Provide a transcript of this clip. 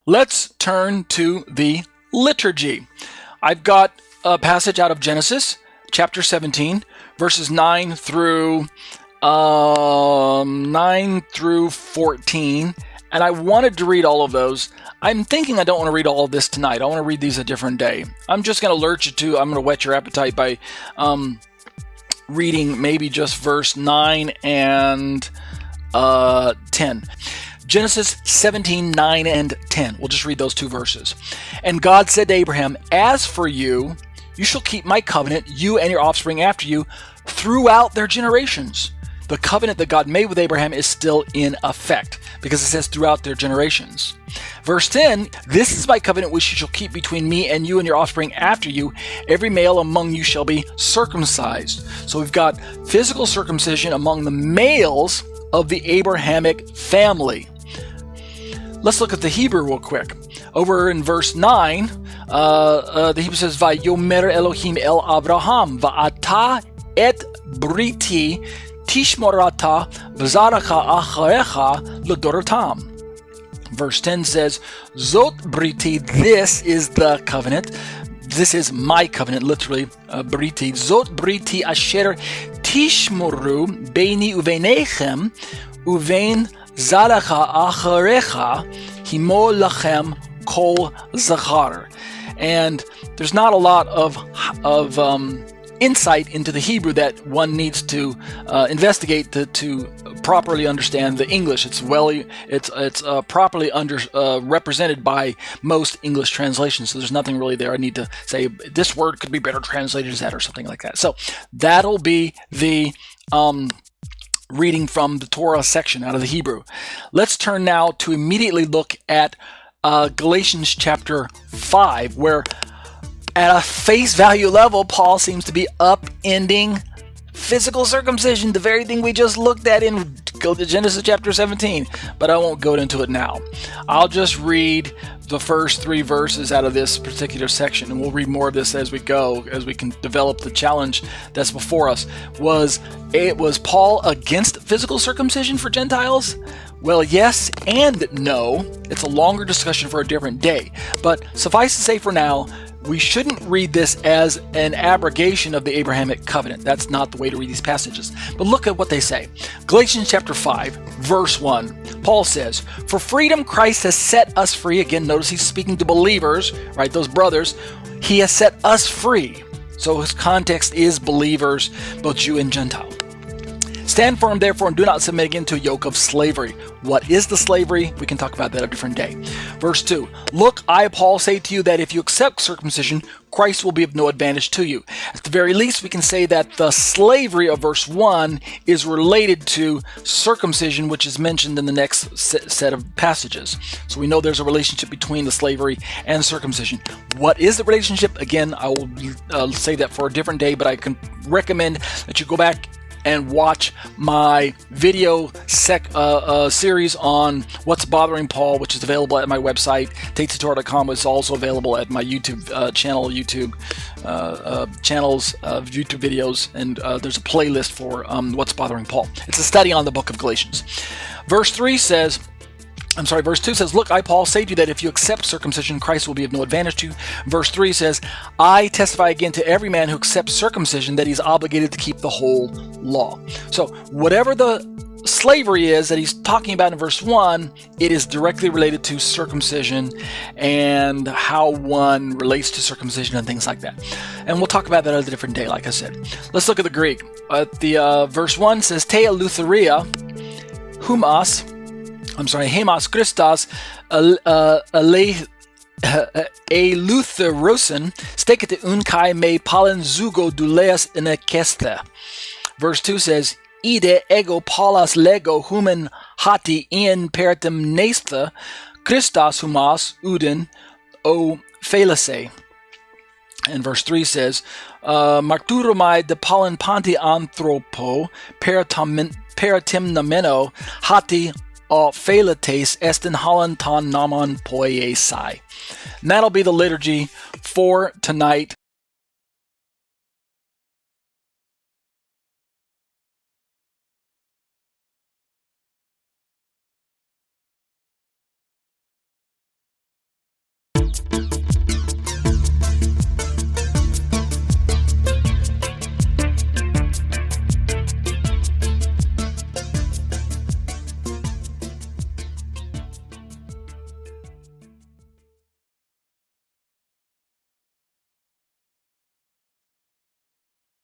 Let's turn to the liturgy. I've got a passage out of Genesis, chapter 17, verses 9 through 14, and I wanted to read all of those. I'm thinking I don't want to read all of this tonight. I want to read these a different day. I'm just going to alert you to, I'm going to whet your appetite by reading maybe just verse 9 and 10. Genesis 17, 9 and 10. We'll just read those two verses. And God said to Abraham, "As for you, you shall keep my covenant, you and your offspring after you, throughout their generations." The covenant that God made with Abraham is still in effect because it says throughout their generations. Verse 10, "This is my covenant which you shall keep between me and you and your offspring after you. Every male among you shall be circumcised." So we've got physical circumcision among the males of the Abrahamic family. Let's look at the Hebrew real quick. Over in verse 9, the Hebrew says, "Vayomer Elohim el Abraham, va'ata et briti tishmorata v'zaracha acharecha l'doratam." Verse 10 says, "Zot briti," this is the covenant. This is my covenant, literally, briti. "Zot briti asher tishmoru beini uvenechem uvein zaracha acharecha himo lachem kol zachar." And there's not a lot of insight into the Hebrew that one needs to investigate to properly understand the English. It's properly represented by most English translations. So there's nothing really there I need to say this word could be better translated as that or something like that. So that'll be the reading from the Torah section out of the Hebrew. Let's turn now to immediately look at Galatians chapter 5, where at a face value level, Paul seems to be upending physical circumcision, the very thing we just looked at in Genesis chapter 17, but I won't go into it now. I'll just read the first 3 verses out of this particular section, and we'll read more of this as we go, as we can develop the challenge that's before us. Was Paul against physical circumcision for Gentiles? Well, yes and no. It's a longer discussion for a different day, but suffice to say for now, we shouldn't read this as an abrogation of the Abrahamic covenant. That's not the way to read these passages. But look at what they say. Galatians chapter 5, verse 1. Paul says, "For freedom Christ has set us free." Again, notice he's speaking to believers, right? Those brothers. He has set us free. So his context is believers, both Jew and Gentile. "Stand firm, therefore, and do not submit again to a yoke of slavery." What is the slavery? We can talk about that a different day. Verse 2, "Look, I, Paul, say to you that if you accept circumcision, Christ will be of no advantage to you." At the very least, we can say that the slavery of verse 1 is related to circumcision, which is mentioned in the next set of passages. So we know there's a relationship between the slavery and circumcision. What is the relationship? Again, I will say that for a different day, but I can recommend that you go back and watch my video series on what's bothering Paul, which is available at my website, tetzetorah.com. It's also available at my YouTube channels of YouTube videos, and there's a playlist for what's bothering Paul. It's a study on the book of Galatians. Verse 2 says, "Look, I, Paul, say to you that if you accept circumcision, Christ will be of no advantage to you." Verse 3 says, "I testify again to every man who accepts circumcision that he's obligated to keep the whole law." So whatever the slavery is that he's talking about in verse 1, it is directly related to circumcision and how one relates to circumcision and things like that. And we'll talk about that at a different day, like I said. Let's look at the Greek. Verse 1 says, "Te eleutheria hemas Christos eleutherosin stekete unkai me palen zugo duleas inekeste." Verse 2 says, "Ide ego palas lego human hati in peritem nesta Christos humas uden o phelase." And verse 3 says, "Marturomai de palen panti anthropo peritimnameno hati Phelates estin halanton namon poiesai." And that'll be the liturgy for tonight.